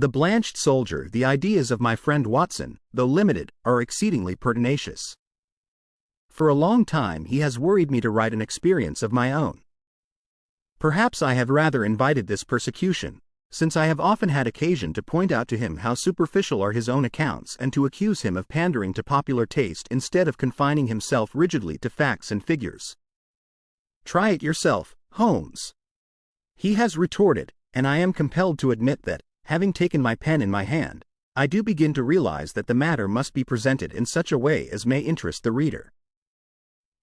The Blanched Soldier. The ideas of my friend Watson, though limited, are exceedingly pertinacious. For a long time he has worried me to write an experience of my own. Perhaps I have rather invited this persecution, since I have often had occasion to point out to him how superficial are his own accounts and to accuse him of pandering to popular taste instead of confining himself rigidly to facts and figures. Try it yourself, Holmes. He has retorted, and I am compelled to admit that, having taken my pen in my hand, I do begin to realize that the matter must be presented in such a way as may interest the reader.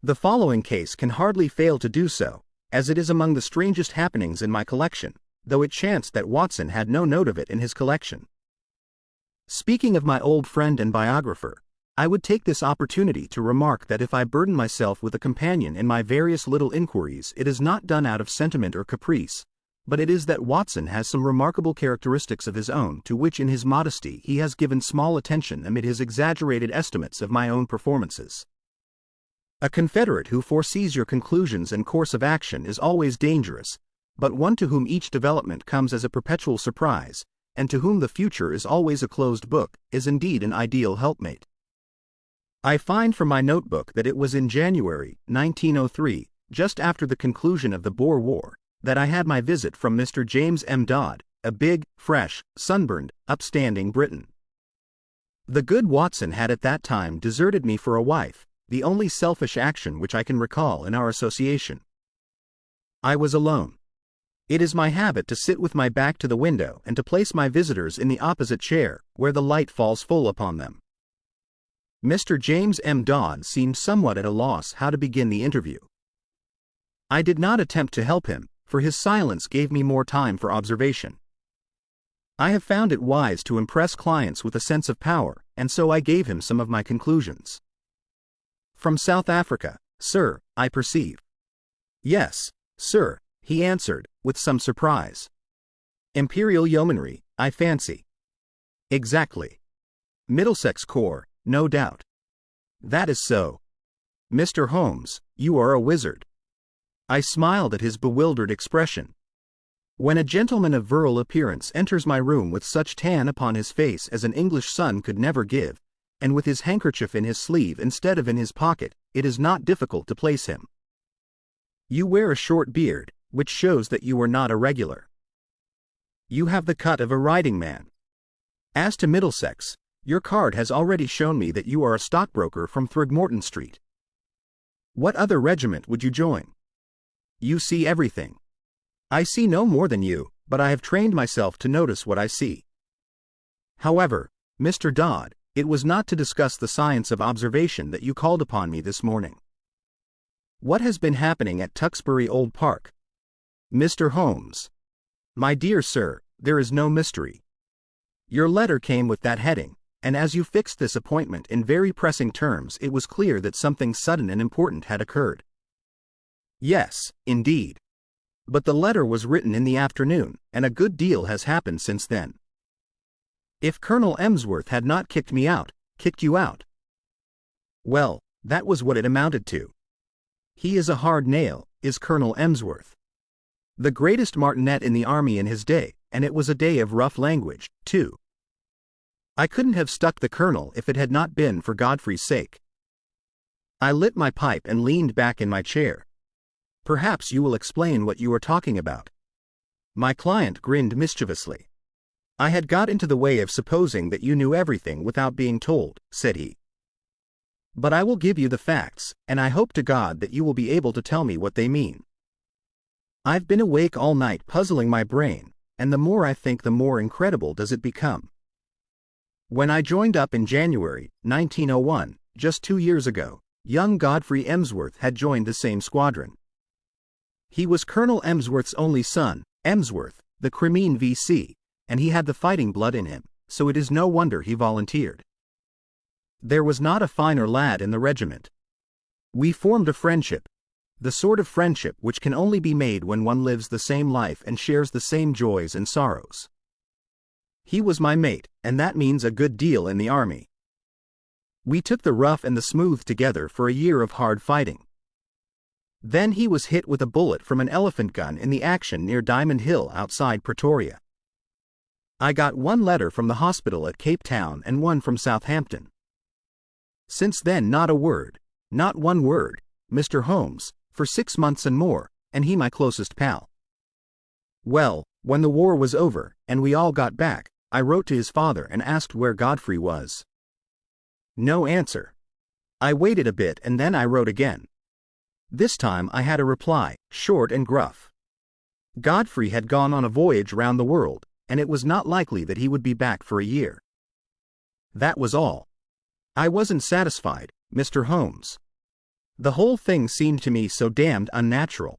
The following case can hardly fail to do so, as it is among the strangest happenings in my collection, though it chanced that Watson had no note of it in his collection. Speaking of my old friend and biographer, I would take this opportunity to remark that if I burden myself with a companion in my various little inquiries, it is not done out of sentiment or caprice, but it is that Watson has some remarkable characteristics of his own to which in his modesty he has given small attention amid his exaggerated estimates of my own performances. A confederate who foresees your conclusions and course of action is always dangerous, but one to whom each development comes as a perpetual surprise, and to whom the future is always a closed book, is indeed an ideal helpmate. I find from my notebook that it was in January 1903, just after the conclusion of the Boer War, that I had my visit from Mr. James M. Dodd, a big, fresh, sunburned, upstanding Briton. The good Watson had at that time deserted me for a wife, the only selfish action which I can recall in our association. I was alone. It is my habit to sit with my back to the window and to place my visitors in the opposite chair, where the light falls full upon them. Mr. James M. Dodd seemed somewhat at a loss how to begin the interview. I did not attempt to help him, for his silence gave me more time for observation. I have found it wise to impress clients with a sense of power, and so I gave him some of my conclusions. From South Africa, sir, I perceive. Yes, sir, he answered, with some surprise. Imperial Yeomanry, I fancy. Exactly. Middlesex Corps, no doubt. That is so. Mr. Holmes, you are a wizard. I smiled at his bewildered expression. When a gentleman of virile appearance enters my room with such tan upon his face as an English sun could never give, and with his handkerchief in his sleeve instead of in his pocket, it is not difficult to place him. You wear a short beard, which shows that you are not a regular. You have the cut of a riding man. As to Middlesex, your card has already shown me that you are a stockbroker from Throgmorton Street. What other regiment would you join? You see everything. I see no more than you, but I have trained myself to notice what I see. However, Mr. Dodd, it was not to discuss the science of observation that you called upon me this morning. What has been happening at Tewkesbury Old Park? Mr. Holmes. My dear sir, there is no mystery. Your letter came with that heading, and as you fixed this appointment in very pressing terms, it was clear that something sudden and important had occurred. Yes, indeed. But the letter was written in the afternoon, and a good deal has happened since then. If Colonel Emsworth had not kicked me out, kicked you out. Well, that was what it amounted to. He is a hard nail, is Colonel Emsworth. The greatest martinet in the army in his day, and it was a day of rough language, too. I couldn't have stuck the colonel if it had not been for Godfrey's sake. I lit my pipe and leaned back in my chair. Perhaps you will explain what you are talking about. My client grinned mischievously. I had got into the way of supposing that you knew everything without being told, said he. But I will give you the facts, and I hope to God that you will be able to tell me what they mean. I've been awake all night puzzling my brain, and the more I think the more incredible does it become. When I joined up in January 1901, just 2 years ago, young Godfrey Emsworth had joined the same squadron. He was Colonel Emsworth's only son, Emsworth, the Crimean V.C., and he had the fighting blood in him, so it is no wonder he volunteered. There was not a finer lad in the regiment. We formed a friendship, the sort of friendship which can only be made when one lives the same life and shares the same joys and sorrows. He was my mate, and that means a good deal in the army. We took the rough and the smooth together for a year of hard fighting. Then he was hit with a bullet from an elephant gun in the action near Diamond Hill outside Pretoria. I got one letter from the hospital at Cape Town and one from Southampton. Since then not a word, not one word, Mr. Holmes, for 6 months and more, and he my closest pal. Well, when the war was over, and we all got back, I wrote to his father and asked where Godfrey was. No answer. I waited a bit and then I wrote again. This time I had a reply, short and gruff. Godfrey had gone on a voyage round the world, and it was not likely that he would be back for a year. That was all. I wasn't satisfied, Mr. Holmes. The whole thing seemed to me so damned unnatural.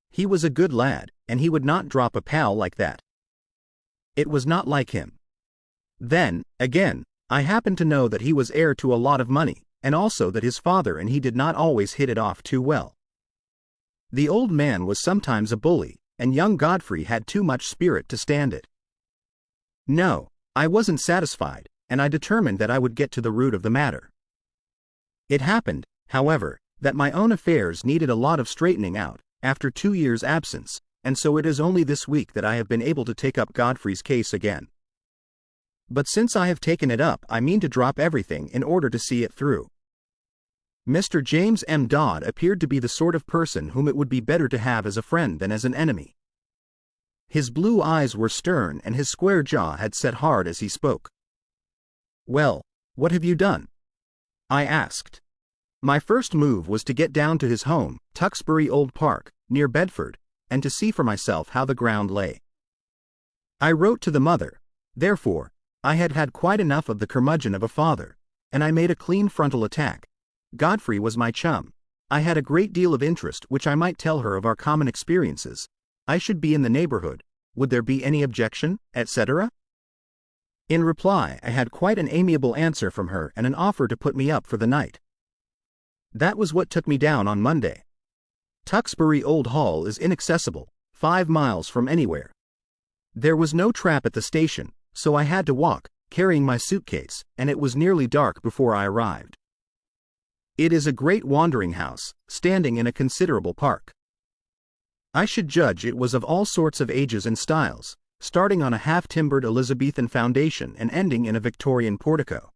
He was a good lad, and he would not drop a pal like that. It was not like him. Then, again, I happened to know that he was heir to a lot of money, and also that his father and he did not always hit it off too well. The old man was sometimes a bully, and young Godfrey had too much spirit to stand it. No, I wasn't satisfied, and I determined that I would get to the root of the matter. It happened, however, that my own affairs needed a lot of straightening out, after 2 years' absence, and so it is only this week that I have been able to take up Godfrey's case again. But since I have taken it up, I mean to drop everything in order to see it through. Mr. James M. Dodd appeared to be the sort of person whom it would be better to have as a friend than as an enemy. His blue eyes were stern and his square jaw had set hard as he spoke. Well, what have you done? I asked. My first move was to get down to his home, Tewkesbury Old Park, near Bedford, and to see for myself how the ground lay. I wrote to the mother, therefore, I had had quite enough of the curmudgeon of a father, and I made a clean frontal attack. Godfrey was my chum. I had a great deal of interest which I might tell her of our common experiences. I should be in the neighborhood. Would there be any objection, etc.? In reply, I had quite an amiable answer from her and an offer to put me up for the night. That was what took me down on Monday. Tewkesbury Old Hall is inaccessible, 5 miles from anywhere. There was no trap at the station, so I had to walk, carrying my suitcase, and it was nearly dark before I arrived. It is a great wandering house, standing in a considerable park. I should judge it was of all sorts of ages and styles, starting on a half-timbered Elizabethan foundation and ending in a Victorian portico.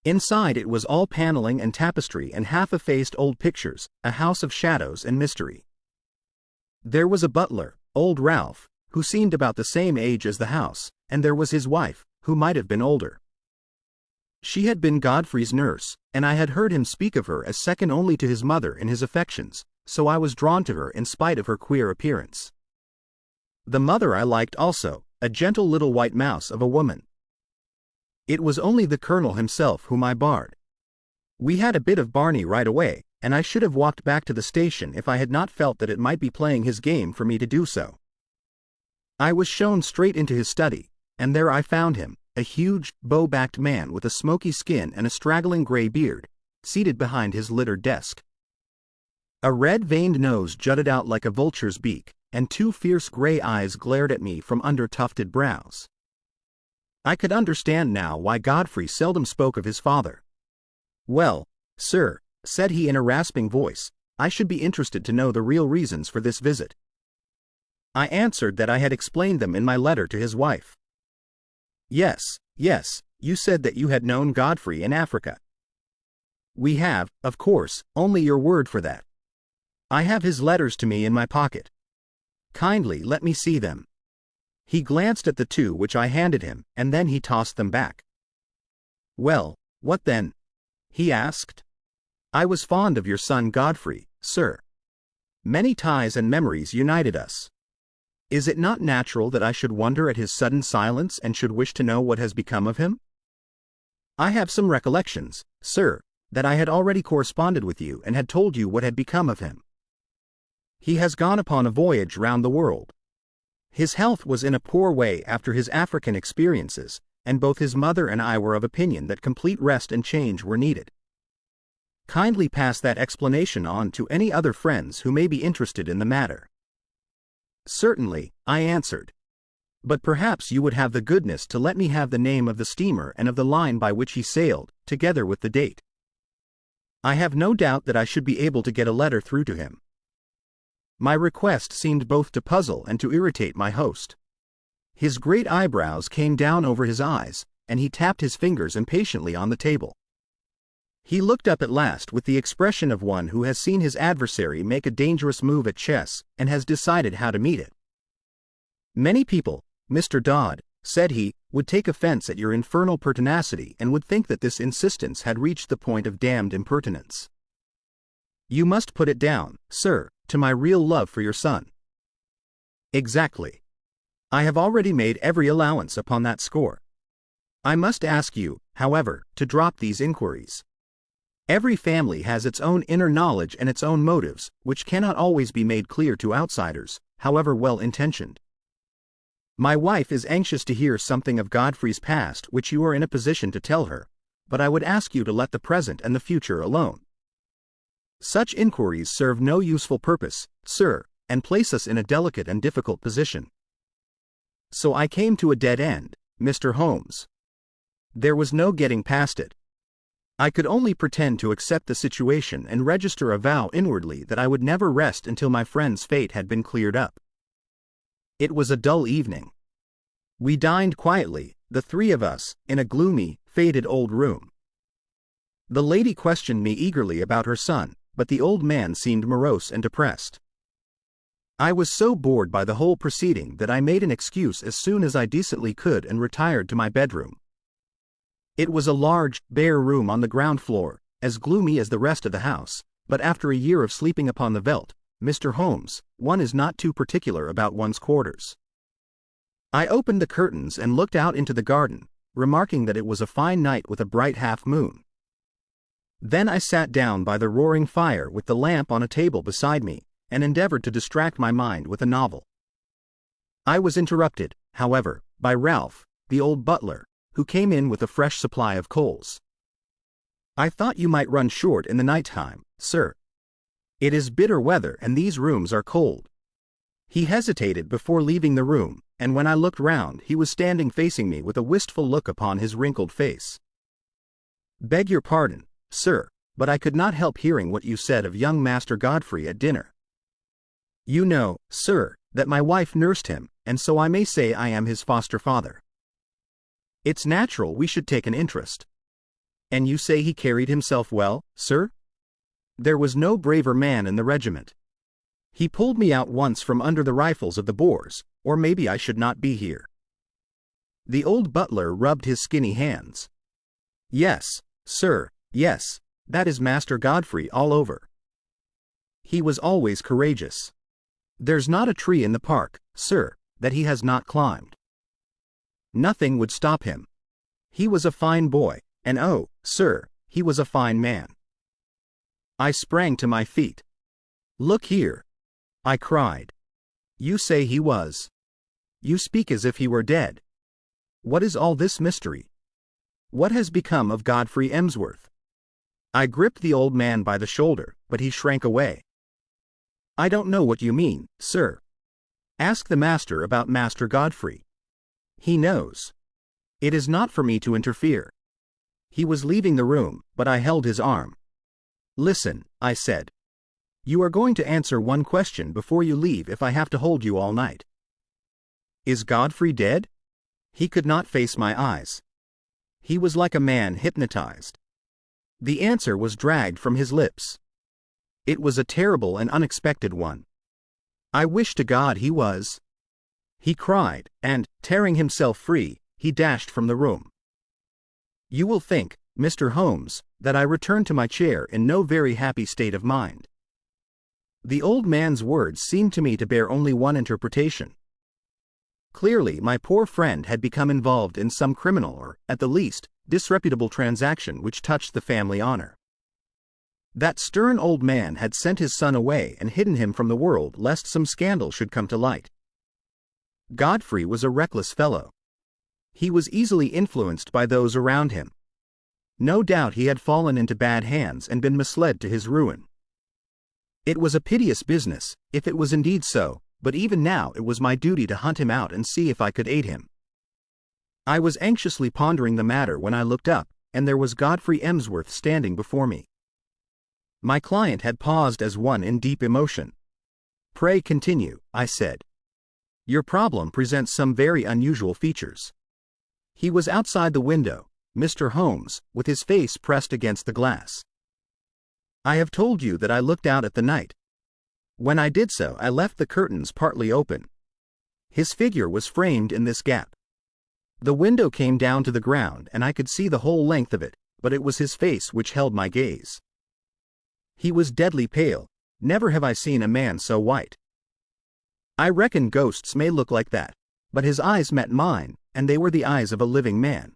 Inside it was all paneling and tapestry and half-effaced old pictures, a house of shadows and mystery. There was a butler, old Ralph, who seemed about the same age as the house, and there was his wife, who might have been older. She had been Godfrey's nurse, and I had heard him speak of her as second only to his mother in his affections, so I was drawn to her in spite of her queer appearance. The mother I liked also, a gentle little white mouse of a woman. It was only the colonel himself whom I barred. We had a bit of Barney right away, and I should have walked back to the station if I had not felt that it might be playing his game for me to do so. I was shown straight into his study, and there I found him, a huge, bow-backed man with a smoky skin and a straggling gray beard, seated behind his littered desk. A red-veined nose jutted out like a vulture's beak, and 2 fierce gray eyes glared at me from under tufted brows. I could understand now why Godfrey seldom spoke of his father. "Well, sir," said he in a rasping voice, "I should be interested to know the real reasons for this visit." I answered that I had explained them in my letter to his wife. Yes, you said that you had known Godfrey in Africa." "We have, of course, only your word for that. I have his letters to me in my pocket. Kindly let me see them." He glanced at the 2 which I handed him, and then he tossed them back. "Well, what then?" he asked. "I was fond of your son Godfrey, sir. Many ties and memories united us. Is it not natural that I should wonder at his sudden silence and should wish to know what has become of him? I have some recollections, sir, that I had already corresponded with you and had told you what had become of him. He has gone upon a voyage round the world. His health was in a poor way after his African experiences, and both his mother and I were of opinion that complete rest and change were needed. Kindly pass that explanation on to any other friends who may be interested in the matter." "Certainly," I answered. "But perhaps you would have the goodness to let me have the name of the steamer and of the line by which he sailed, together with the date. I have no doubt that I should be able to get a letter through to him." My request seemed both to puzzle and to irritate my host. His great eyebrows came down over his eyes, and he tapped his fingers impatiently on the table. He looked up at last with the expression of one who has seen his adversary make a dangerous move at chess and has decided how to meet it. "Many people, Mr. Dodd," said he, "would take offense at your infernal pertinacity and would think that this insistence had reached the point of damned impertinence. You must put it down, sir, to my real love for your son." "Exactly. I have already made every allowance upon that score. I must ask you, however, to drop these inquiries. Every family has its own inner knowledge and its own motives, which cannot always be made clear to outsiders, however well-intentioned. My wife is anxious to hear something of Godfrey's past which you are in a position to tell her, but I would ask you to let the present and the future alone. Such inquiries serve no useful purpose, sir, and place us in a delicate and difficult position. So I came to a dead end, Mr. Holmes. There was no getting past it. I could only pretend to accept the situation and register a vow inwardly that I would never rest until my friend's fate had been cleared up. It was a dull evening. We dined quietly, the three of us, in a gloomy, faded old room. The lady questioned me eagerly about her son, but the old man seemed morose and depressed. I was so bored by the whole proceeding that I made an excuse as soon as I decently could and retired to my bedroom. It was a large, bare room on the ground floor, as gloomy as the rest of the house, but after a year of sleeping upon the veldt, Mr. Holmes, one is not too particular about one's quarters. I opened the curtains and looked out into the garden, remarking that it was a fine night with a bright half-moon. Then I sat down by the roaring fire with the lamp on a table beside me, and endeavored to distract my mind with a novel. I was interrupted, however, by Ralph, the old butler, who came in with a fresh supply of coals. "I thought you might run short in the night time, sir. It is bitter weather and these rooms are cold." He hesitated before leaving the room, and when I looked round he was standing facing me with a wistful look upon his wrinkled face. "Beg your pardon, sir, but I could not help hearing what you said of young Master Godfrey at dinner. You know, sir, that my wife nursed him, and so I may say I am his foster father. It's natural we should take an interest. And you say he carried himself well, sir? There was no braver man in the regiment. He pulled me out once from under the rifles of the Boers, or maybe I should not be here." The old butler rubbed his skinny hands. "Yes, sir, yes, that is Master Godfrey all over. He was always courageous. There's not a tree in the park, sir, that he has not climbed. Nothing would stop him. He was a fine boy, and oh, sir, he was a fine man." I sprang to my feet. "Look here," I cried. "You say he was. You speak as if he were dead. What is all this mystery? What has become of Godfrey Emsworth?" I gripped the old man by the shoulder, but he shrank away. "I don't know what you mean, sir. Ask the master about Master Godfrey. He knows. It is not for me to interfere." He was leaving the room, but I held his arm. "Listen," I said. "You are going to answer one question before you leave if I have to hold you all night. Is Godfrey dead?" He could not face my eyes. He was like a man hypnotized. The answer was dragged from his lips. It was a terrible and unexpected one. "I wish to God he was," he cried, and, tearing himself free, he dashed from the room. You will think, Mr. Holmes, that I returned to my chair in no very happy state of mind. The old man's words seemed to me to bear only one interpretation. Clearly my poor friend had become involved in some criminal or, at the least, disreputable transaction which touched the family honor. That stern old man had sent his son away and hidden him from the world lest some scandal should come to light. Godfrey was a reckless fellow. He was easily influenced by those around him. No doubt he had fallen into bad hands and been misled to his ruin. It was a piteous business, if it was indeed so, but even now it was my duty to hunt him out and see if I could aid him. I was anxiously pondering the matter when I looked up, and there was Godfrey Emsworth standing before me. My client had paused as one in deep emotion. "Pray continue," I said. Your problem presents some very unusual features. He was outside the window, Mr. Holmes, with his face pressed against the glass. I have told you that I looked out at the night. When I did so, I left the curtains partly open. His figure was framed in this gap. The window came down to the ground and I could see the whole length of it, but it was his face which held my gaze. He was deadly pale. Never have I seen a man so white. I reckon ghosts may look like that, but his eyes met mine, and they were the eyes of a living man.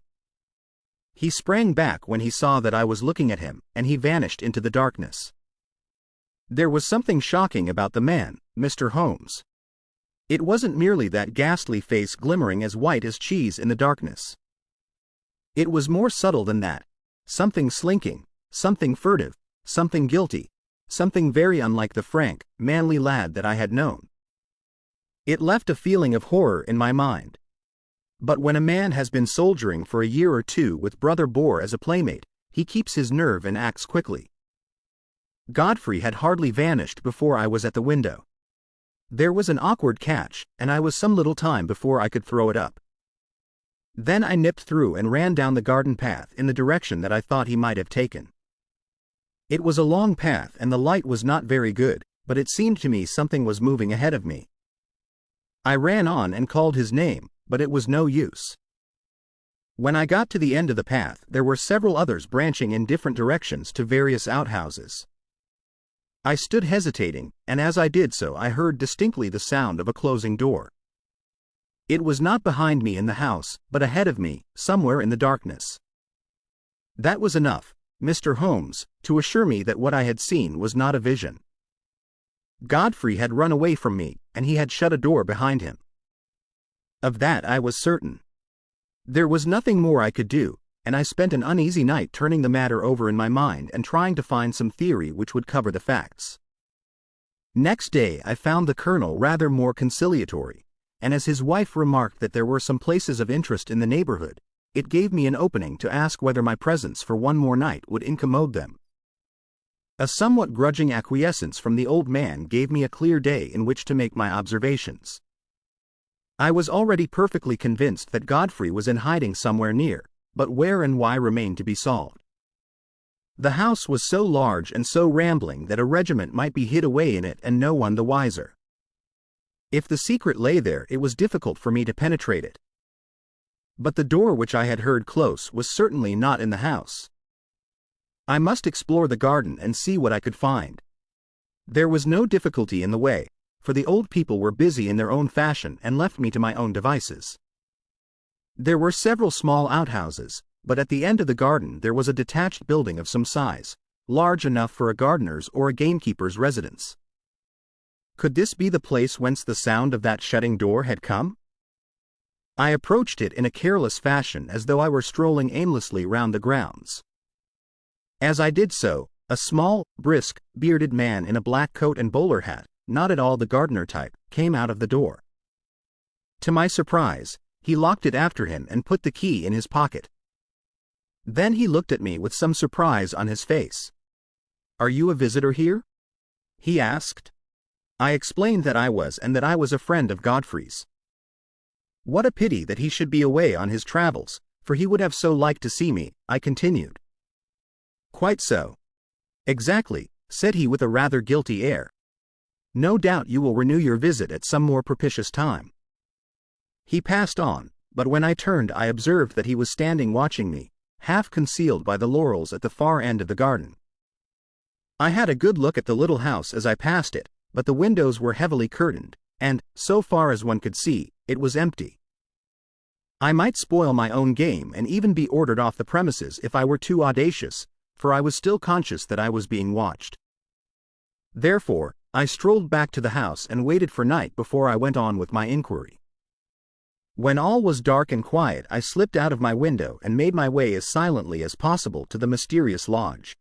He sprang back when he saw that I was looking at him, and he vanished into the darkness. There was something shocking about the man, Mr. Holmes. It wasn't merely that ghastly face glimmering as white as cheese in the darkness. It was more subtle than that. Something slinking, something furtive, something guilty, something very unlike the frank, manly lad that I had known. It left a feeling of horror in my mind. But when a man has been soldiering for a year or two with Brother Boar as a playmate, he keeps his nerve and acts quickly. Godfrey had hardly vanished before I was at the window. There was an awkward catch, and I was some little time before I could throw it up. Then I nipped through and ran down the garden path in the direction that I thought he might have taken. It was a long path and the light was not very good, but it seemed to me something was moving ahead of me. I ran on and called his name, but it was no use. When I got to the end of the path, there were several others branching in different directions to various outhouses. I stood hesitating, and as I did so I heard distinctly the sound of a closing door. It was not behind me in the house, but ahead of me, somewhere in the darkness. That was enough, Mr. Holmes, to assure me that what I had seen was not a vision. Godfrey had run away from me, and he had shut a door behind him. Of that I was certain. There was nothing more I could do, and I spent an uneasy night turning the matter over in my mind and trying to find some theory which would cover the facts. Next day I found the Colonel rather more conciliatory, and as his wife remarked that there were some places of interest in the neighborhood, it gave me an opening to ask whether my presence for one more night would incommode them. A somewhat grudging acquiescence from the old man gave me a clear day in which to make my observations. I was already perfectly convinced that Godfrey was in hiding somewhere near, but where and why remained to be solved. The house was so large and so rambling that a regiment might be hid away in it and no one the wiser. If the secret lay there, it was difficult for me to penetrate it. But the door which I had heard close was certainly not in the house. I must explore the garden and see what I could find. There was no difficulty in the way, for the old people were busy in their own fashion and left me to my own devices. There were several small outhouses, but at the end of the garden there was a detached building of some size, large enough for a gardener's or a gamekeeper's residence. Could this be the place whence the sound of that shutting door had come? I approached it in a careless fashion as though I were strolling aimlessly round the grounds. As I did so, a small, brisk, bearded man in a black coat and bowler hat, not at all the gardener type, came out of the door. To my surprise, he locked it after him and put the key in his pocket. Then he looked at me with some surprise on his face. "Are you a visitor here?" he asked. I explained that I was and that I was a friend of Godfrey's. "What a pity that he should be away on his travels, for he would have so liked to see me," I continued. "Quite so. Exactly," said he with a rather guilty air. "No doubt you will renew your visit at some more propitious time." He passed on, but when I turned I observed that he was standing watching me, half concealed by the laurels at the far end of the garden. I had a good look at the little house as I passed it, but the windows were heavily curtained, and, so far as one could see, it was empty. I might spoil my own game and even be ordered off the premises if I were too audacious, for I was still conscious that I was being watched. Therefore, I strolled back to the house and waited for night before I went on with my inquiry. When all was dark and quiet, I slipped out of my window and made my way as silently as possible to the mysterious lodge.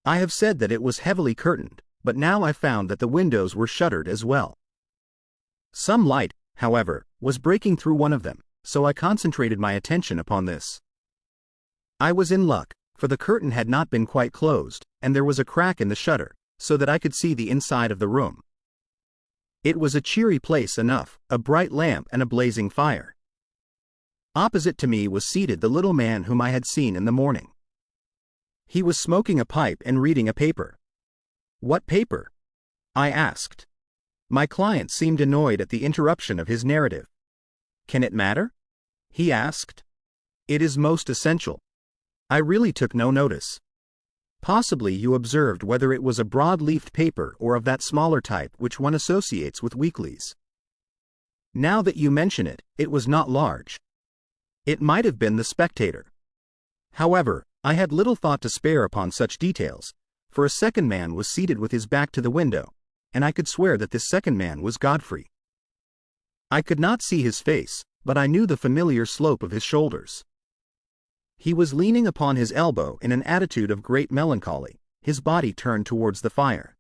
I have said that it was heavily curtained, but now I found that the windows were shuttered as well. Some light, however, was breaking through one of them, so I concentrated my attention upon this. I was in luck, for the curtain had not been quite closed, and there was a crack in the shutter, so that I could see the inside of the room. It was a cheery place enough, a bright lamp and a blazing fire. Opposite to me was seated the little man whom I had seen in the morning. He was smoking a pipe and reading a paper. "What paper?" I asked. My client seemed annoyed at the interruption of his narrative. "Can it matter?" he asked. "It is most essential." I really took no notice. "Possibly you observed whether it was a broad-leafed paper or of that smaller type which one associates with weeklies." "Now that you mention it, it was not large. It might have been the Spectator." However, I had little thought to spare upon such details, for a second man was seated with his back to the window, and I could swear that this second man was Godfrey. I could not see his face, but I knew the familiar slope of his shoulders. He was leaning upon his elbow in an attitude of great melancholy, his body turned towards the fire.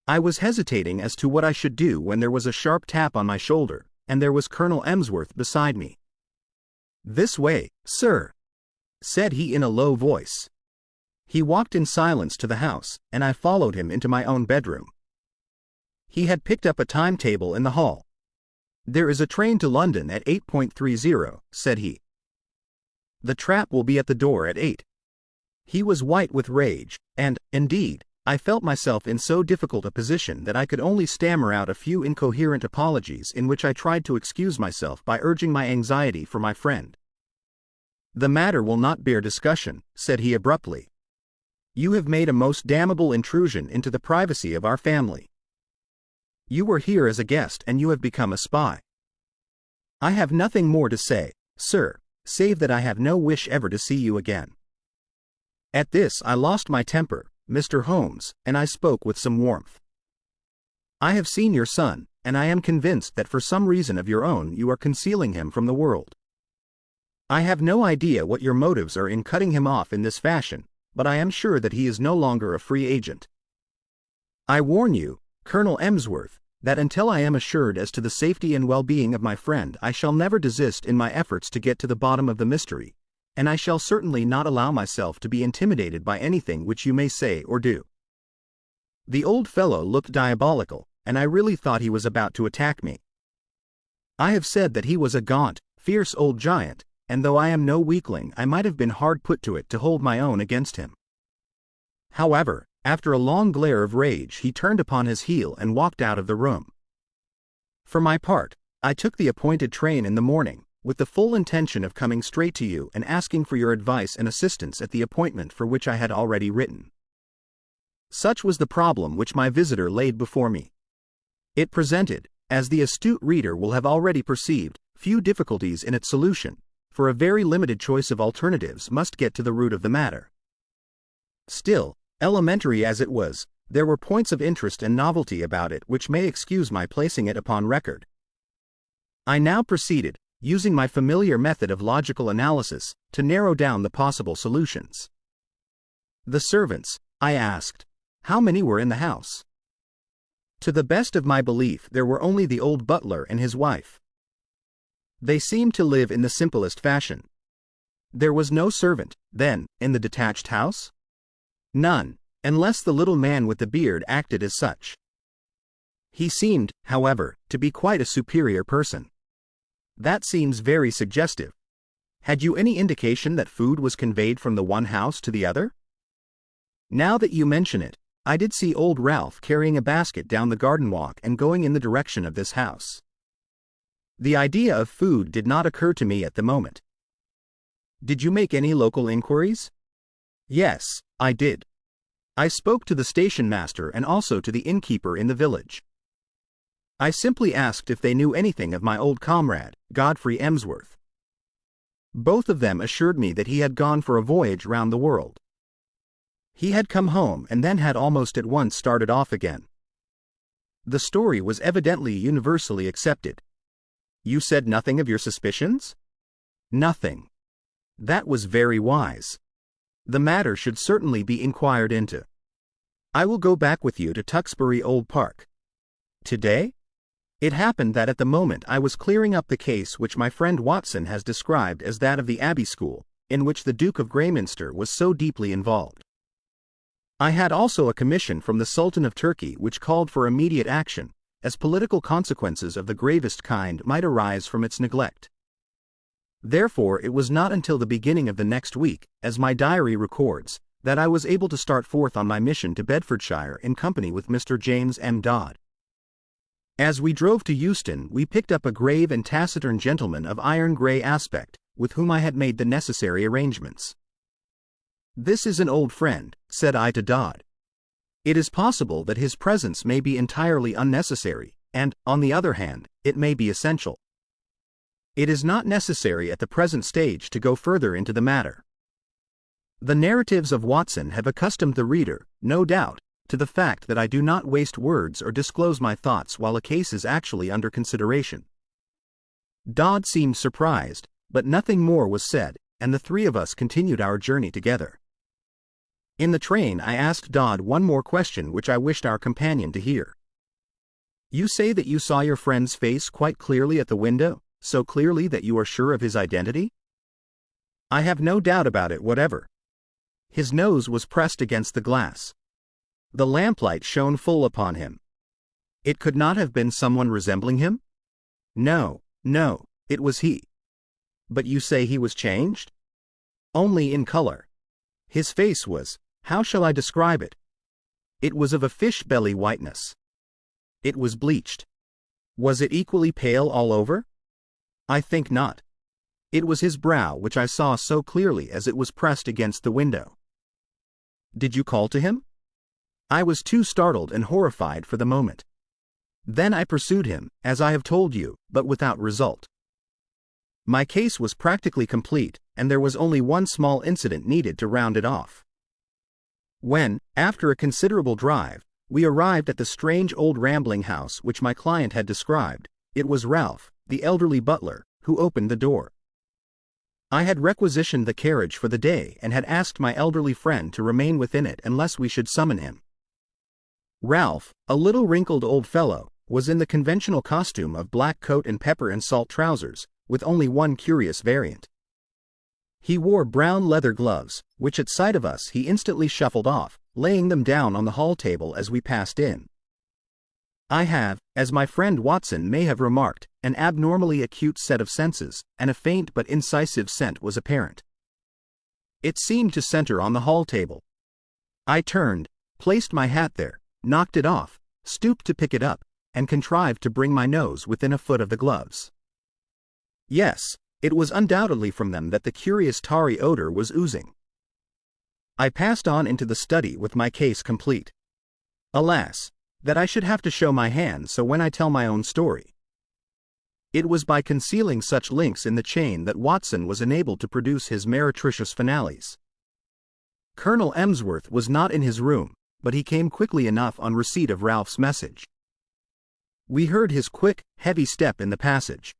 I was hesitating as to what I should do when there was a sharp tap on my shoulder, and there was Colonel Emsworth beside me. "This way, sir," said he in a low voice. He walked in silence to the house, and I followed him into my own bedroom. He had picked up a timetable in the hall. "There is a train to London at 8:30, said he. "The trap will be at the door at 8. He was white with rage, and, indeed, I felt myself in so difficult a position that I could only stammer out a few incoherent apologies in which I tried to excuse myself by urging my anxiety for my friend. "The matter will not bear discussion," said he abruptly. "You have made a most damnable intrusion into the privacy of our family. You were here as a guest and you have become a spy. I have nothing more to say, sir, save that I have no wish ever to see you again." At this I lost my temper, Mr. Holmes, and I spoke with some warmth. "I have seen your son, and I am convinced that for some reason of your own you are concealing him from the world. I have no idea what your motives are in cutting him off in this fashion, but I am sure that he is no longer a free agent. I warn you, Colonel Emsworth, that until I am assured as to the safety and well-being of my friend I shall never desist in my efforts to get to the bottom of the mystery, and I shall certainly not allow myself to be intimidated by anything which you may say or do." The old fellow looked diabolical, and I really thought he was about to attack me. I have said that he was a gaunt, fierce old giant, and though I am no weakling I might have been hard put to it to hold my own against him. However, after a long glare of rage he turned upon his heel and walked out of the room. For my part, I took the appointed train in the morning, with the full intention of coming straight to you and asking for your advice and assistance at the appointment for which I had already written. Such was the problem which my visitor laid before me. It presented, as the astute reader will have already perceived, few difficulties in its solution, for a very limited choice of alternatives must get to the root of the matter. Still, elementary as it was, there were points of interest and novelty about it which may excuse my placing it upon record. I now proceeded, using my familiar method of logical analysis, to narrow down the possible solutions. "The servants," I asked, "how many were in the house?" To the best of my belief there were only the old butler and his wife. They seemed to live in the simplest fashion. There was no servant, then, in the detached house? None, unless the little man with the beard acted as such. He seemed, however, to be quite a superior person. That seems very suggestive. Had you any indication that food was conveyed from the one house to the other? Now that you mention it, I did see old Ralph carrying a basket down the garden walk and going in the direction of this house. The idea of food did not occur to me at the moment. Did you make any local inquiries? Yes, I did. I spoke to the station master and also to the innkeeper in the village. I simply asked if they knew anything of my old comrade, Godfrey Emsworth. Both of them assured me that he had gone for a voyage round the world. He had come home and then had almost at once started off again. The story was evidently universally accepted. You said nothing of your suspicions? Nothing. That was very wise. The matter should certainly be inquired into. I will go back with you to Tewkesbury Old Park. Today? It happened that at the moment I was clearing up the case which my friend Watson has described as that of the Abbey School, in which the Duke of Greyminster was so deeply involved. I had also a commission from the Sultan of Turkey which called for immediate action, as political consequences of the gravest kind might arise from its neglect. Therefore, it was not until the beginning of the next week, as my diary records, that I was able to start forth on my mission to Bedfordshire in company with Mr. James M. Dodd. As we drove to Euston, we picked up a grave and taciturn gentleman of iron-grey aspect, with whom I had made the necessary arrangements. "This is an old friend," said I to Dodd. "It is possible that his presence may be entirely unnecessary, and, on the other hand, it may be essential. It is not necessary at the present stage to go further into the matter. The narratives of Watson have accustomed the reader, no doubt, to the fact that I do not waste words or disclose my thoughts while a case is actually under consideration." Dodd seemed surprised, but nothing more was said, and the three of us continued our journey together. In the train I asked Dodd one more question which I wished our companion to hear. "You say that you saw your friend's face quite clearly at the window, so clearly that you are sure of his identity?" "I have no doubt about it whatever. His nose was pressed against the glass. The lamplight shone full upon him. It could not have been someone resembling him? No, it was he." "But you say he was changed?" "Only in color. His face was, how shall I describe it? It was of a fish-belly whiteness. It was bleached." "Was it equally pale all over?" "I think not. It was his brow which I saw so clearly as it was pressed against the window." "Did you call to him?" "I was too startled and horrified for the moment. Then I pursued him, as I have told you, but without result. My case was practically complete, and there was only one small incident needed to round it off. When, after a considerable drive, we arrived at the strange old rambling house which my client had described, it was Ralph, the elderly butler, who opened the door. I had requisitioned the carriage for the day and had asked my elderly friend to remain within it unless we should summon him. Ralph, a little wrinkled old fellow, was in the conventional costume of black coat and pepper and salt trousers, with only one curious variant. He wore brown leather gloves, which at sight of us he instantly shuffled off, laying them down on the hall table as we passed in. I have, as my friend Watson may have remarked, an abnormally acute set of senses, and a faint but incisive scent was apparent. It seemed to center on the hall table. I turned, placed my hat there, knocked it off, stooped to pick it up, and contrived to bring my nose within a foot of the gloves. Yes, it was undoubtedly from them that the curious tarry odor was oozing. I passed on into the study with my case complete. Alas, that I should have to show my hand so when I tell my own story. It was by concealing such links in the chain that Watson was enabled to produce his meretricious finales. Colonel Emsworth was not in his room, but he came quickly enough on receipt of Ralph's message. We heard his quick, heavy step in the passage.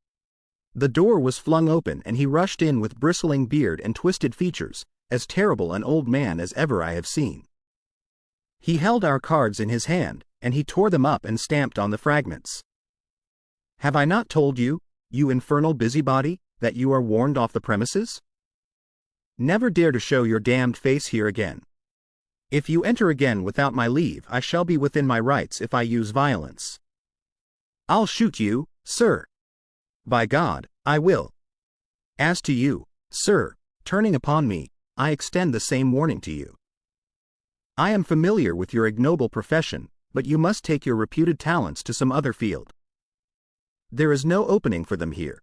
The door was flung open and he rushed in with bristling beard and twisted features, as terrible an old man as ever I have seen. He held our cards in his hand, and he tore them up and stamped on the fragments. "Have I not told you, you infernal busybody, that you are warned off the premises? Never dare to show your damned face here again. If you enter again without my leave, I shall be within my rights if I use violence. I'll shoot you, sir. By God, I will. As to you, sir, turning upon me, I extend the same warning to you. I am familiar with your ignoble profession, but you must take your reputed talents to some other field. There is no opening for them here.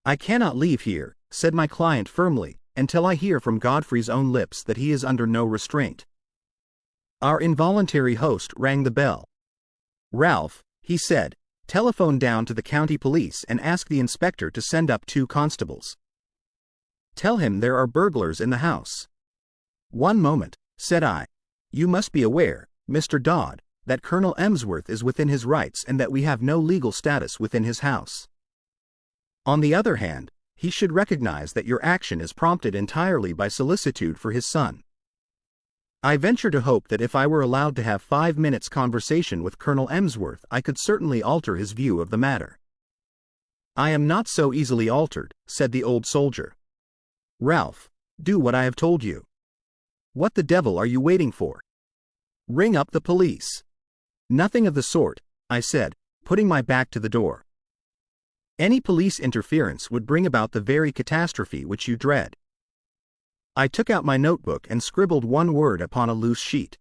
I cannot leave here," said my client firmly, "until I hear from Godfrey's own lips that he is under no restraint." Our involuntary host rang the bell. "Ralph," he said, "telephone down to the county police and ask the inspector to send up 2 constables. Tell him there are burglars in the house." "One moment," said I. "You must be aware, Mr. Dodd, that Colonel Emsworth is within his rights and that we have no legal status within his house. On the other hand, he should recognize that your action is prompted entirely by solicitude for his son. I venture to hope that if I were allowed to have 5 minutes' conversation with Colonel Emsworth, I could certainly alter his view of the matter." "I am not so easily altered," said the old soldier. "Ralph, do what I have told you. What the devil are you waiting for? Ring up the police." "Nothing of the sort," I said, putting my back to the door. Any police interference would bring about the very catastrophe which you dread. I took out my notebook and scribbled one word upon a loose sheet.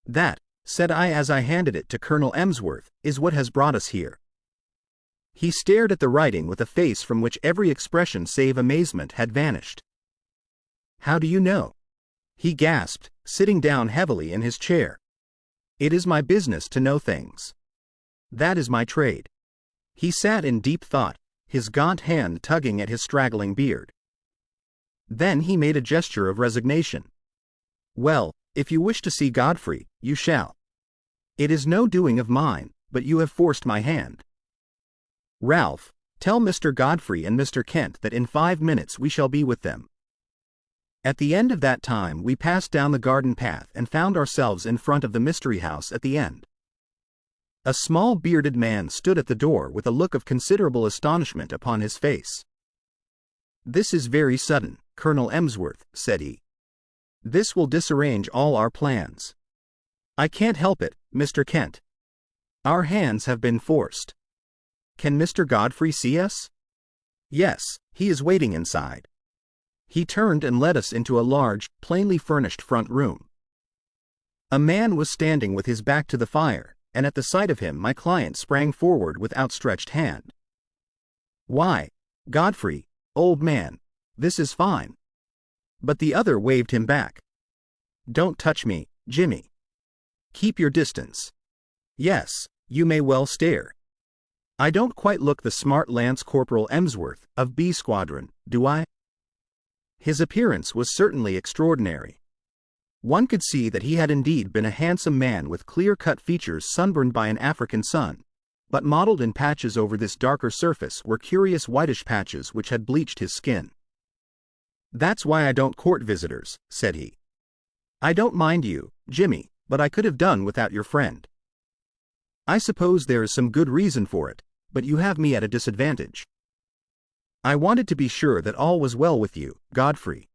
That, said I as I handed it to Colonel Emsworth, is what has brought us here. He stared at the writing with a face from which every expression save amazement had vanished. How do you know? He gasped, sitting down heavily in his chair. It is my business to know things. That is my trade. He sat in deep thought, his gaunt hand tugging at his straggling beard. Then he made a gesture of resignation. Well, if you wish to see Godfrey, you shall. It is no doing of mine, but you have forced my hand. Ralph, tell Mr. Godfrey and Mr. Kent that in 5 minutes we shall be with them. At the end of that time we passed down the garden path and found ourselves in front of the mystery house at the end. A small bearded man stood at the door with a look of considerable astonishment upon his face. This is very sudden, Colonel Emsworth, said he. This will disarrange all our plans. I can't help it, Mr. Kent. Our hands have been forced. Can Mr. Godfrey see us? Yes, he is waiting inside. He turned and led us into a large, plainly furnished front room. A man was standing with his back to the fire, and at the sight of him my client sprang forward with outstretched hand. Why, Godfrey, old man, this is fine. But the other waved him back. Don't touch me, Jimmy. Keep your distance. Yes, you may well stare. I don't quite look the smart Lance Corporal Emsworth of B Squadron, do I? His appearance was certainly extraordinary. One could see that he had indeed been a handsome man with clear-cut features sunburned by an African sun, but mottled in patches over this darker surface were curious whitish patches which had bleached his skin. That's why I don't court visitors, said he. I don't mind you, Jimmy, but I could have done without your friend. I suppose there is some good reason for it, but you have me at a disadvantage. I wanted to be sure that all was well with you, Godfrey.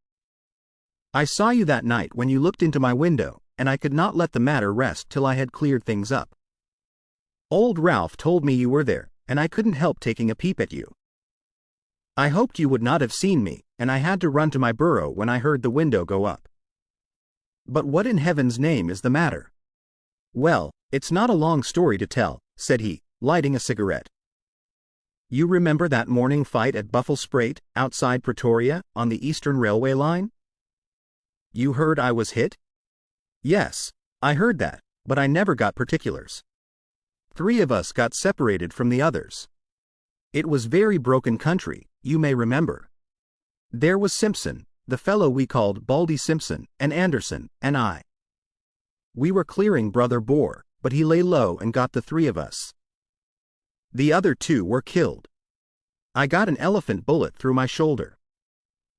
I saw you that night when you looked into my window, and I could not let the matter rest till I had cleared things up. Old Ralph told me you were there, and I couldn't help taking a peep at you. I hoped you would not have seen me, and I had to run to my burrow when I heard the window go up. But what in heaven's name is the matter? Well, it's not a long story to tell, said he, lighting a cigarette. You remember that morning fight at Buffelsprate, outside Pretoria, on the Eastern Railway line? You heard I was hit? Yes, I heard that, but I never got particulars. 3 of us got separated from the others. It was very broken country, you may remember. There was Simpson, the fellow we called Baldy Simpson, and Anderson, and I. We were clearing Brother Boar, but he lay low and got the 3 of us. The other 2 were killed. I got an elephant bullet through my shoulder.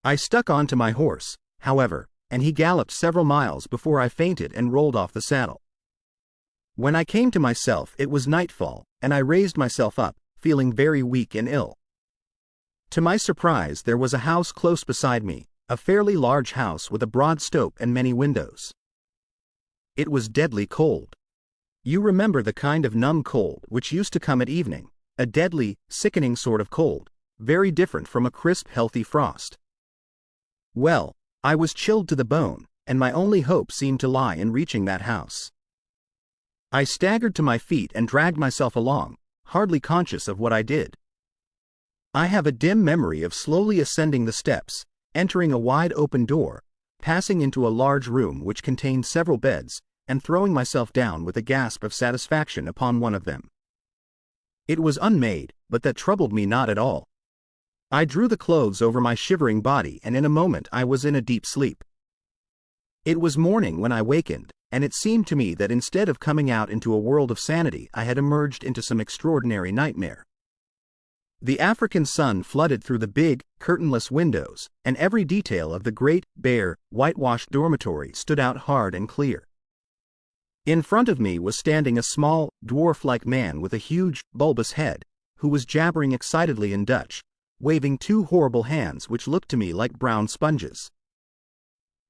I stuck onto my horse, however, and he galloped several miles before I fainted and rolled off the saddle. When I came to myself it was nightfall, and I raised myself up, feeling very weak and ill. To my surprise there was a house close beside me, a fairly large house with a broad stoep and many windows. It was deadly cold. You remember the kind of numb cold which used to come at evening, a deadly, sickening sort of cold, very different from a crisp, healthy frost. Well, I was chilled to the bone, and my only hope seemed to lie in reaching that house. I staggered to my feet and dragged myself along, hardly conscious of what I did. I have a dim memory of slowly ascending the steps, entering a wide open door, passing into a large room which contained several beds, and throwing myself down with a gasp of satisfaction upon one of them. It was unmade, but that troubled me not at all. I drew the clothes over my shivering body and in a moment I was in a deep sleep. It was morning when I wakened, and it seemed to me that instead of coming out into a world of sanity I had emerged into some extraordinary nightmare. The African sun flooded through the big, curtainless windows, and every detail of the great, bare, whitewashed dormitory stood out hard and clear. In front of me was standing a small, dwarf-like man with a huge, bulbous head, who was jabbering excitedly in Dutch, waving 2 horrible hands which looked to me like brown sponges.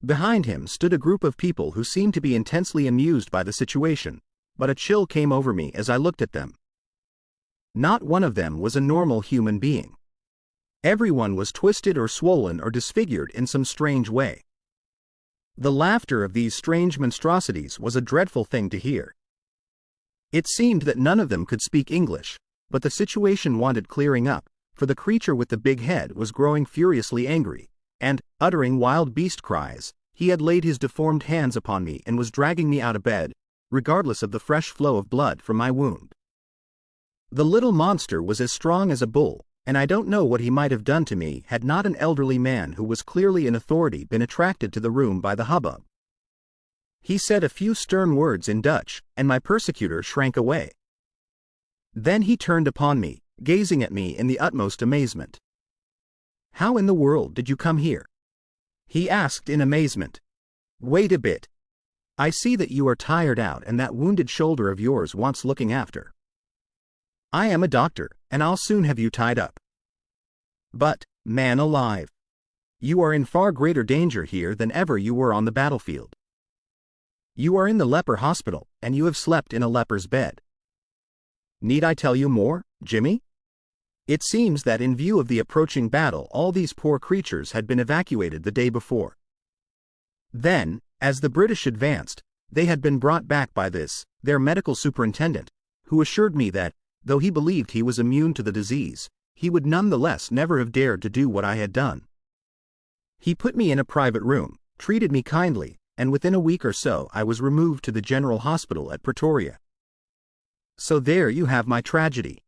Behind him stood a group of people who seemed to be intensely amused by the situation, but a chill came over me as I looked at them, Not one of them was a normal human being. Everyone was twisted or swollen or disfigured in some strange way. The laughter of these strange monstrosities was a dreadful thing to hear. It seemed that none of them could speak English, but the situation wanted clearing up, for the creature with the big head was growing furiously angry, and, uttering wild beast cries, he had laid his deformed hands upon me and was dragging me out of bed, regardless of the fresh flow of blood from my wound. The little monster was as strong as a bull, and I don't know what he might have done to me had not an elderly man who was clearly in authority been attracted to the room by the hubbub. He said a few stern words in Dutch, and my persecutor shrank away. Then he turned upon me, gazing at me in the utmost amazement. "How in the world did you come here?" he asked in amazement. "Wait a bit. I see that you are tired out and that wounded shoulder of yours wants looking after. I am a doctor, and I'll soon have you tied up. But, man alive, you are in far greater danger here than ever you were on the battlefield. You are in the leper hospital, and you have slept in a leper's bed. Need I tell you more, Jimmy? It seems that in view of the approaching battle all these poor creatures had been evacuated the day before. Then, as the British advanced, they had been brought back by this, their medical superintendent, who assured me that, though he believed he was immune to the disease, he would nonetheless never have dared to do what I had done. He put me in a private room, treated me kindly, and within a week or so I was removed to the General Hospital at Pretoria. So there you have my tragedy.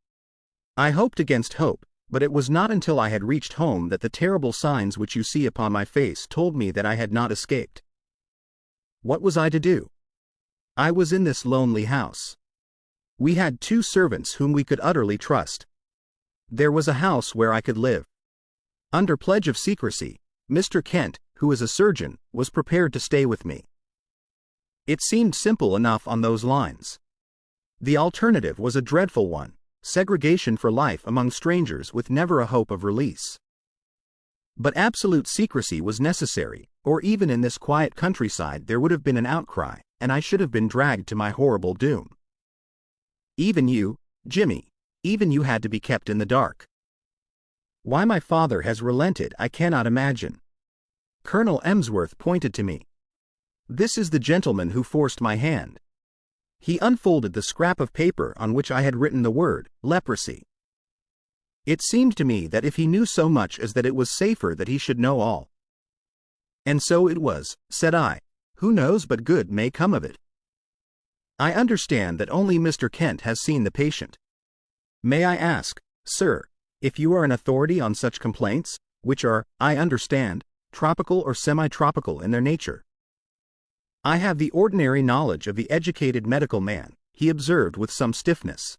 I hoped against hope, but it was not until I had reached home that the terrible signs which you see upon my face told me that I had not escaped. What was I to do? I was in this lonely house. We had 2 servants whom we could utterly trust. There was a house where I could live. Under pledge of secrecy, Mr. Kent, who is a surgeon, was prepared to stay with me. It seemed simple enough on those lines. The alternative was a dreadful one, segregation for life among strangers with never a hope of release. But absolute secrecy was necessary, or even in this quiet countryside there would have been an outcry, and I should have been dragged to my horrible doom. Even you, Jimmy, even you had to be kept in the dark. Why my father has relented I cannot imagine. Colonel Emsworth pointed to me. This is the gentleman who forced my hand. He unfolded the scrap of paper on which I had written the word, leprosy. It seemed to me that if he knew so much as that it was safer that he should know all. And so it was, said I. Who knows but good may come of it? I understand that only Mr. Kent has seen the patient. May I ask, sir, if you are an authority on such complaints, which are, I understand, tropical or semi-tropical in their nature? I have the ordinary knowledge of the educated medical man, he observed with some stiffness.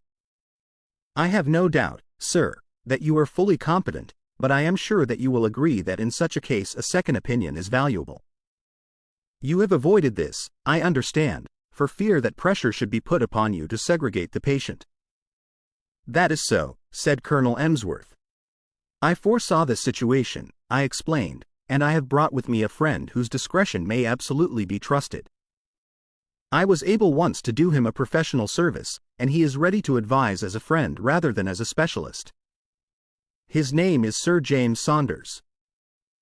I have no doubt, sir, that you are fully competent, but I am sure that you will agree that in such a case a second opinion is valuable. You have avoided this, I understand, for fear that pressure should be put upon you to segregate the patient. That is so, said Colonel Emsworth. I foresaw this situation, I explained, and I have brought with me a friend whose discretion may absolutely be trusted. I was able once to do him a professional service, and he is ready to advise as a friend rather than as a specialist. His name is Sir James Saunders.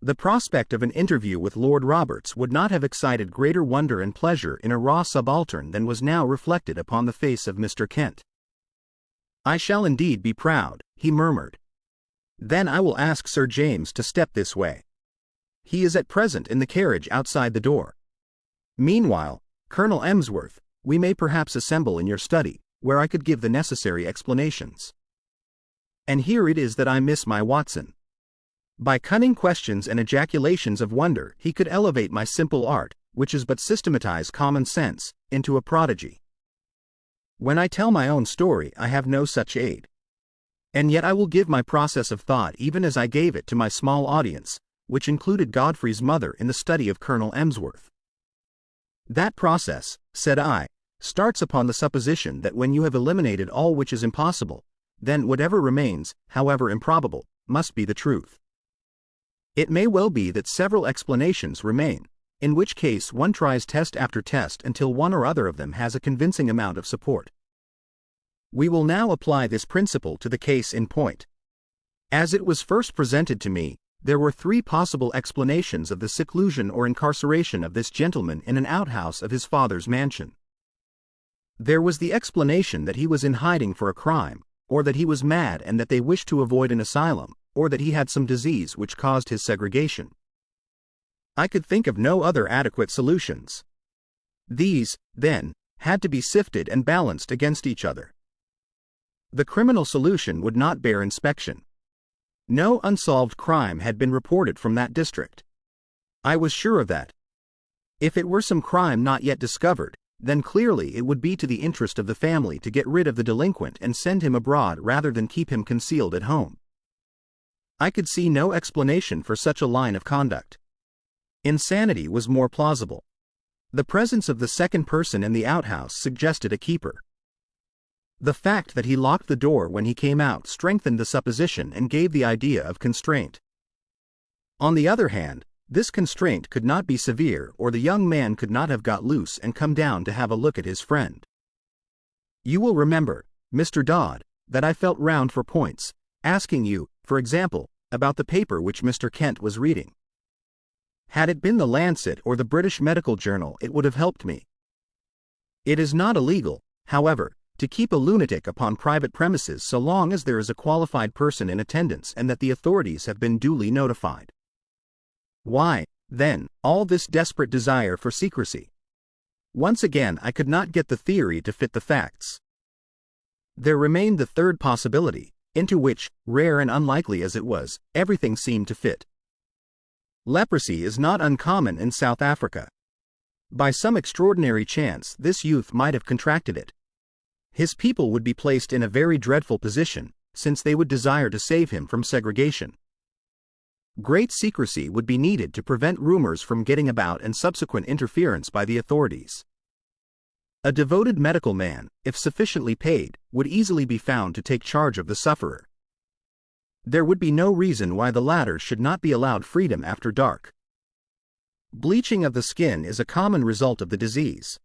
The prospect of an interview with Lord Roberts would not have excited greater wonder and pleasure in a raw subaltern than was now reflected upon the face of Mr. Kent. I shall indeed be proud, he murmured. Then I will ask Sir James to step this way. He is at present in the carriage outside the door. Meanwhile, Colonel Emsworth, we may perhaps assemble in your study, where I could give the necessary explanations. And here it is that I miss my Watson. By cunning questions and ejaculations of wonder he could elevate my simple art, which is but systematized common sense, into a prodigy. When I tell my own story I have no such aid. And yet I will give my process of thought even as I gave it to my small audience, which included Godfrey's mother in the study of Colonel Emsworth. That process, said I, starts upon the supposition that when you have eliminated all which is impossible, then whatever remains, however improbable, must be the truth. It may well be that several explanations remain, in which case one tries test after test until one or other of them has a convincing amount of support. We will now apply this principle to the case in point. As it was first presented to me, there were three possible explanations of the seclusion or incarceration of this gentleman in an outhouse of his father's mansion. There was the explanation that he was in hiding for a crime, or that he was mad and that they wished to avoid an asylum, or that he had some disease which caused his segregation. I could think of no other adequate solutions. These, then, had to be sifted and balanced against each other. The criminal solution would not bear inspection. No unsolved crime had been reported from that district. I was sure of that. If it were some crime not yet discovered, then clearly it would be to the interest of the family to get rid of the delinquent and send him abroad rather than keep him concealed at home. I could see no explanation for such a line of conduct. Insanity was more plausible. The presence of the second person in the outhouse suggested a keeper. The fact that he locked the door when he came out strengthened the supposition and gave the idea of constraint. On the other hand, this constraint could not be severe, or the young man could not have got loose and come down to have a look at his friend. You will remember, Mr. Dodd, that I felt round for points, asking you, for example, about the paper which Mr. Kent was reading. Had it been the Lancet or the British Medical Journal, it would have helped me. It is not illegal, however, to keep a lunatic upon private premises so long as there is a qualified person in attendance and that the authorities have been duly notified. Why, then, all this desperate desire for secrecy? Once again I could not get the theory to fit the facts. There remained the third possibility, into which, rare and unlikely as it was, everything seemed to fit. Leprosy is not uncommon in South Africa. By some extraordinary chance this youth might have contracted it. His people would be placed in a very dreadful position, since they would desire to save him from segregation. Great secrecy would be needed to prevent rumors from getting about and subsequent interference by the authorities. A devoted medical man, if sufficiently paid, would easily be found to take charge of the sufferer. There would be no reason why the latter should not be allowed freedom after dark. Bleaching of the skin is a common result of the disease.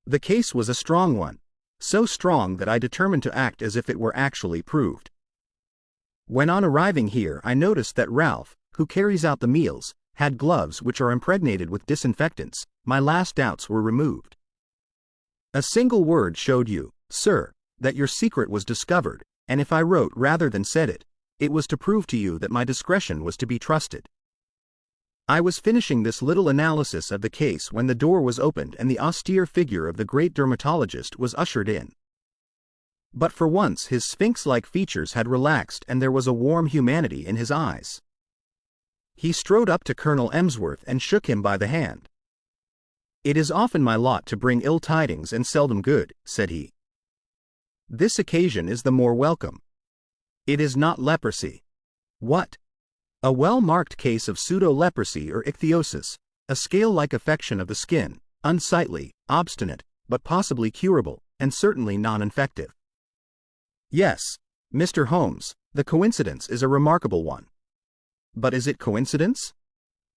The case was a strong one, so strong that I determined to act as if it were actually proved. When on arriving here I noticed that Ralph, who carries out the meals, had gloves which are impregnated with disinfectants. My last doubts were removed. A single word showed you, sir, that your secret was discovered, and if I wrote rather than said it, it was to prove to you that my discretion was to be trusted. I was finishing this little analysis of the case when the door was opened and the austere figure of the great dermatologist was ushered in. But for once his sphinx-like features had relaxed and there was a warm humanity in his eyes. He strode up to Colonel Emsworth and shook him by the hand. "It is often my lot to bring ill tidings and seldom good," said he. "This occasion is the more welcome. It is not leprosy." "What?" "A well-marked case of pseudo-leprosy or ichthyosis, a scale-like affection of the skin, unsightly, obstinate, but possibly curable, and certainly non-infective." "Yes, Mr. Holmes, the coincidence is a remarkable one. But is it coincidence?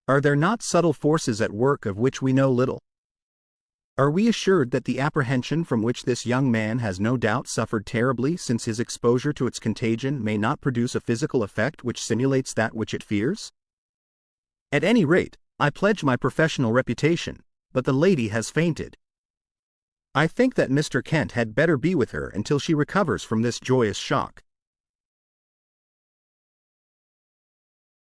Are there not subtle forces at work of which we know little? Are we assured that the apprehension from which this young man has no doubt suffered terribly since his exposure to its contagion may not produce a physical effect which simulates that which it fears? At any rate, I pledge my professional reputation, but the lady has fainted. I think that Mr. Kent had better be with her until she recovers from this joyous shock."